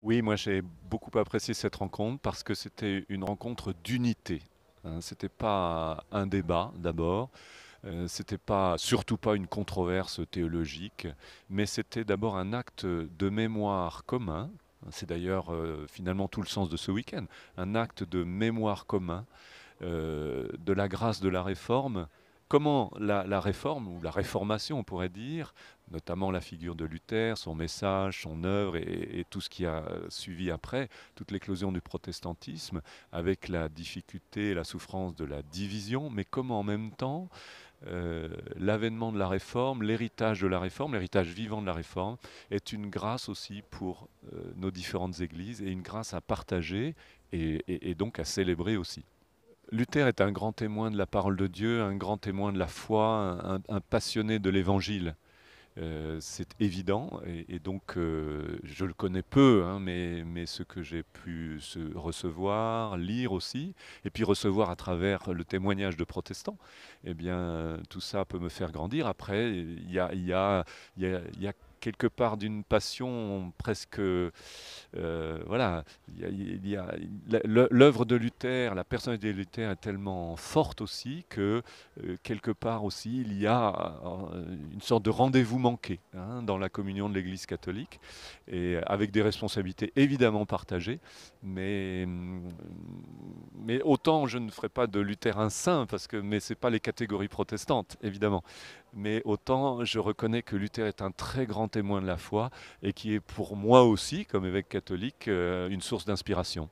Oui, moi j'ai beaucoup apprécié cette rencontre parce que c'était une rencontre d'unité. Hein. C'était pas un débat d'abord, c'était pas surtout pas une controverse théologique, mais c'était d'abord un acte de mémoire commun. C'est d'ailleurs finalement tout le sens de ce week-end, un acte de mémoire commun de la grâce de la réforme. Comment la réforme, ou la réformation on pourrait dire, notamment la figure de Luther, son message, son œuvre et tout ce qui a suivi après, toute l'éclosion du protestantisme, avec la difficulté et la souffrance de la division, mais comment en même temps l'avènement de la réforme, l'héritage vivant de la réforme, est une grâce aussi pour nos différentes églises et une grâce à partager et donc à célébrer aussi. Luther est un grand témoin de la parole de Dieu, un grand témoin de la foi, un passionné de l'évangile. C'est évident, et donc je le connais peu, hein, mais ce que j'ai pu recevoir, lire aussi, et puis recevoir à travers le témoignage de protestants, eh bien tout ça peut me faire grandir. Après, il y a quelque part d'une passion presque voilà, l'œuvre de Luther, la personnalité de Luther est tellement forte aussi que quelque part aussi il y a une sorte de rendez-vous manqué, hein, dans la communion de l'Église catholique, et avec des responsabilités évidemment partagées, mais, mais autant je ne ferai pas de Luther un saint, mais ce n'est pas les catégories protestantes, évidemment, mais autant je reconnais que Luther est un très grand témoin de la foi et qui est pour moi aussi, comme évêque catholique, une source d'inspiration.